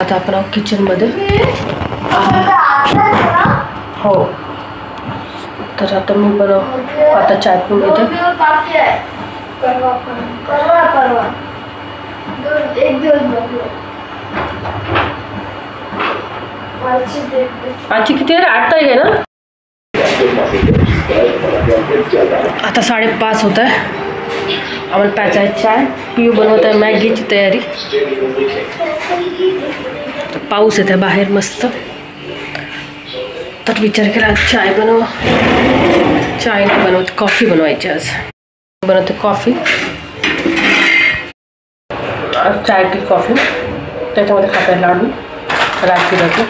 आता आपण किचनमध्ये हो. तर आता मी आता चाय पिऊन घेते. आजची किती आहे? 8 तारीख आहे ना. आता 5:30 होत आहे. आम्हाला प्यायचा आहे चाय. पिऊ बनवत आहे मॅगीची तयारी. पाऊस येत आहे बाहेर मस्त. तर विचार केला चाय बनव. चाय नाही बनवत, कॉफी बनवायची आज. बनवते कॉफी. चाय टी कॉफी. त्याच्यामध्ये खाते लाडू राजगिराचे.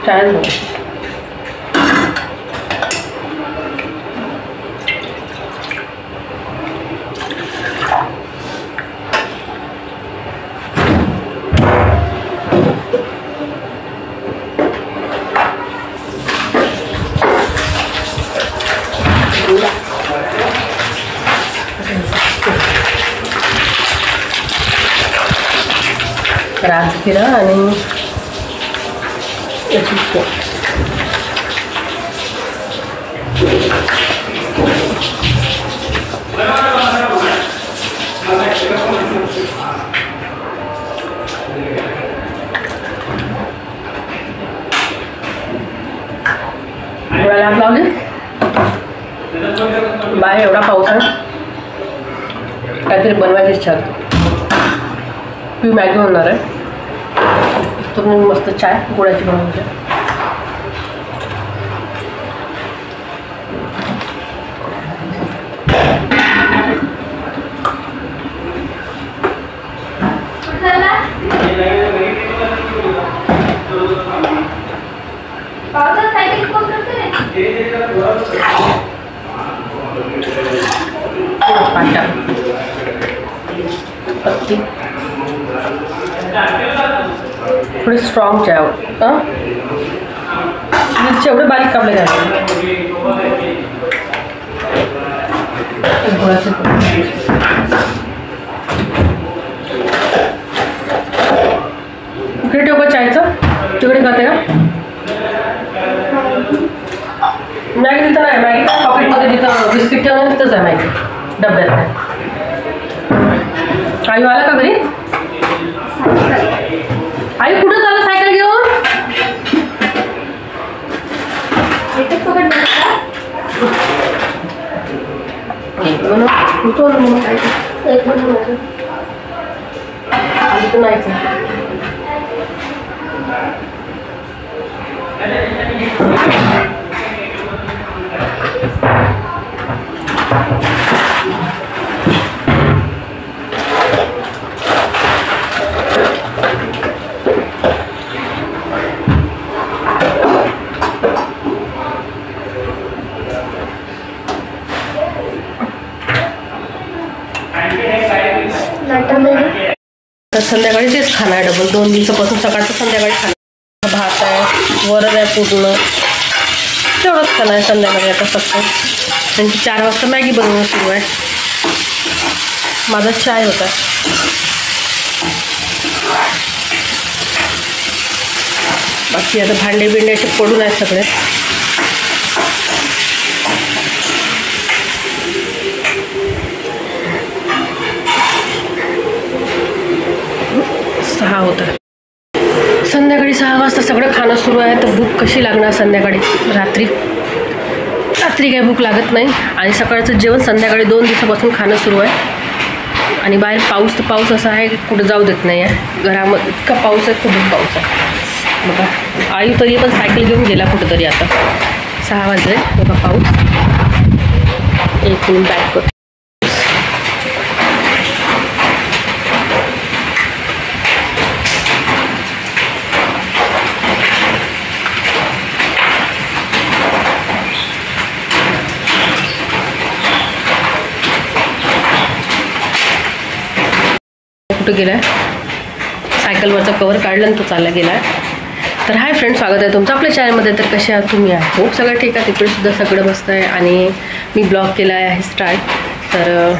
चाय राजगिरा आणि लावले. बाहेर एवढा पाऊस आहे, काहीतरी बनवायची इच्छा होती. मॅगी होणार आहे. तुम्ही मस्त चाय गुळाची बनवायची. पत्ती थोडी स्ट्रॉंग चाय आवडते. मिरची एवढे बारीक कापले जाते. इकडे ठेव का चायचं? तिकडे खाते का? मॅगी तिथं नाही. मॅगी पॉकेटमध्ये जिथं बिस्किट ठेवलं तिथंच आहे मॅगी डब्यात नाही. आई आला का घरी? आई कुठं झालं सायकल घेऊन? संध्याकाळी तेच खाणं आहे डबल. 2 दिवसापासून सकाळचं संध्याकाळी खाणं. भात आहे, वरण आहे पूर्ण, तेवढंच खाणं आहे संध्याकाळी आता फक्त. आणि 4 वाजता मॅगी बनवणं सुरू आहे. माझा चाय होता. बाकी आता भांडे बिंडे असे पडून आहेत सगळे. संध्याकाळी 6 वाजता सगळं खाणं सुरू आहे. तर भूक कशी लागणार संध्याकाळी? रात्री काही भूक लागत नाही. आणि सकाळचं जेवण संध्याकाळी 2 दिवसापासून खाणं सुरू आहे. आणि बाहेर पाऊस तर पाऊस असा आहे की कुठं जाऊ देत नाही आहे. घरामध्ये इतका पाऊस आहे, खूप पाऊस आहे. बघा आई तरी पण सायकल घेऊन गेला कुठंतरी. आता 6 वाजले. बघा पाऊस. एक मिनिट बॅक कर. कुठं गेला आहे, सायकलवरचा कवर काढला आणि तो चालला गेला आहे. तर हाय फ्रेंड, स्वागत आहे तुमचं आपल्या चॅनलमध्ये. तर कसे आहात तुम्ही? होप सगळं ठीक आहे. तिकडेसुद्धा सगळं मस्त आहे. आणि मी ब्लॉग केला आहे स्टार्ट. तर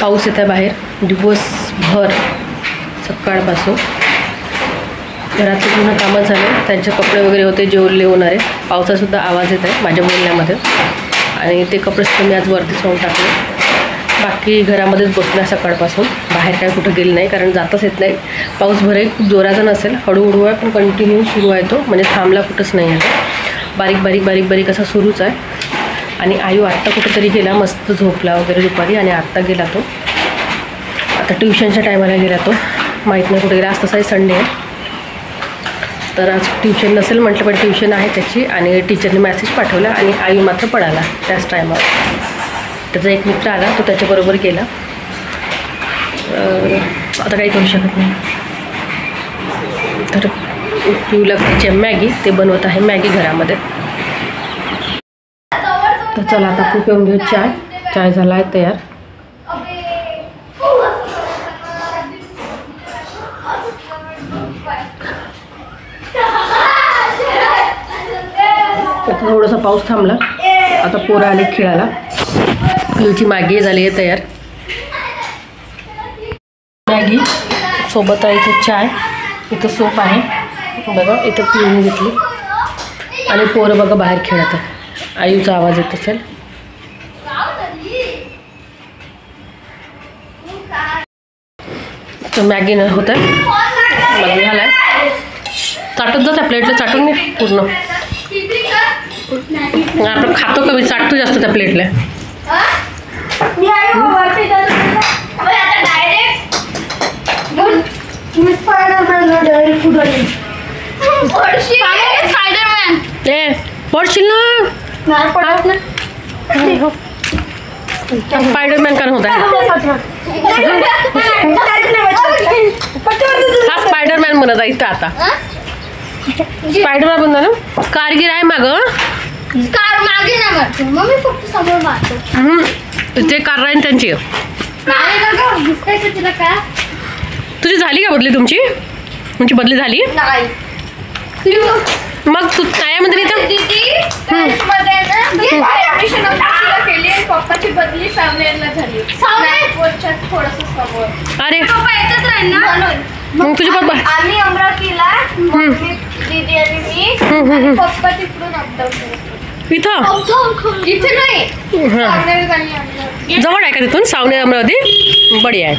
पाऊस येत आहे बाहेर दिवसभर सकाळपासून. घरातले पूर्ण कामं झाले, त्यांचे कपडे वगैरे होते जे ओले होणारे. पावसासुद्धा आवाज येत आहे माझ्या बोलण्यामध्ये. आणि ते कपडेसुद्धा मी आज वरती सोडून टाकले. बाकी घरामध्येच बसलो आहे सकाळपासून. बाहेर काय कुठं गेलं नाही, कारण जाताच येत नाही. पाऊस भरही खूप जोराचा नसेल, हळूहळू आहे, पण कंटिन्यू सुरू आहे तो, म्हणजे थांबला कुठंच नाही आहे. बारीक बारीक बारीक बारीक असा सुरूच आहे. आणि आयू आत्ता कुठंतरी गेला, मस्त झोपला वगैरे दुपारी, आणि आत्ता गेला तो. आता ट्युशनच्या टायमाला गेला तो, माहीत नाही कुठे गेला. आज तसाही संडे आहे, तर आज ट्युशन नसेल म्हटलं, पण ट्युशन आहे त्याची. आणि टीचरने मॅसेज पाठवला आणि आयू मात्र पळाला त्याच टायमावर. त्याचा एक मित्र आला, तो त्याच्याबरोबर गेला. आता काही करू शकत नाही. तर पिऊला खायची मॅगी, ते बनवत आहे मॅगी घरामध्ये. तर चला आता खूप येऊन घेऊ चाय. चाय झाला आहे तयार. थोडासा पाऊस थांबला, आता पोरं आले खेळायला. पिऊची मॅगी झाली आहे तयार. मॅगी सोबत आहे इथे चाय, इथं सूप आहे बघा, इथं पिऊन घेतली. आणि पोरं बघा बाहेर खेळत आहे. आईचा आवाज येत असेल. तर मॅगी न होत आहे, मॅगी झाला आहे. चाटत जात आहे प्लेटला, चाटून नाही पूर्ण. आपण खातो कमी, चाटतो जास्त त्या प्लेटला. पडशील ना, स्पायडरमॅन का होता है. हा स्पायडरमॅन म्हणत आहे इथं. आता स्पायडरमॅन म्हणतो ना, कारगिर आहे मागं. कार मागे ना मारतो, मग मी फक्त समोर मारतो. ते कार राहील त्यांची. दिसतंय का तुला? काय तुझी झाली का बदली? तुमची बदली झाली नाही. मग तू काय म्हणते पप्पाची बदली सावनेरला झाली. थोडस समोर. अरे पप्पा येतच राहील ना म्हणून. मग तुझे पप्पा आम्ही अमरावतीला, दीदी आणि मी. पप्पा तिकडून अपडाऊन करतो. इथे नाही, जवळ आहे का तिथून? सावनेर अमरावती बडी आहे.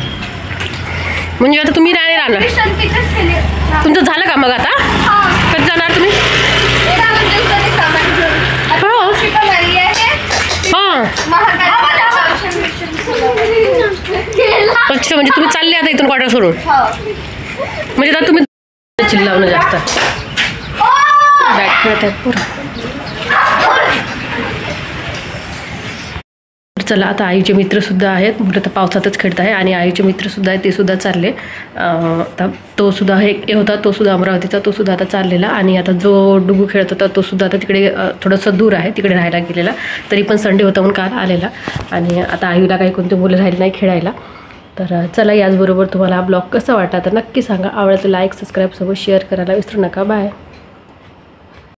म्हणजे आता तुम्ही नाही राहणार. तुमचं झालं का मग? आता कधी जाणार तुम्ही? अच्छा, म्हणजे तुम्ही चालले आता इथून क्वार्टर सोडून? म्हणजे आता तुम्ही चिल्लावणं जास्त बॅट खेळत आहेत पुरं. चला आता आईचे मित्रसुद्धा आहेत, मुलं तर पावसातच खेळत आहे. आणि आईचे मित्रसुद्धा आहेत, ते सुद्धा चालले. आता तो सुद्धा एक होता, तो सुद्धा अमरावतीचा, तो सुद्धा आता चाललेला. आणि आता जो डुगू खेळत होता तो सुद्धा आता तिकडे थोडंसं दूर आहे, तिकडे राहायला गेलेला. तरी पण संडे होता म्हणून काल आलेला. आणि आता आईला काही कोणते मुलं राहिले नाही खेळायला. तर चला, याचबरोबर तुम्हाला हा ब्लॉग कसा वाटला तर नक्की सांगा. आवडलं तर लाईक, सबस्क्राईब सोबत शेअर करायला विसरू नका. बाय.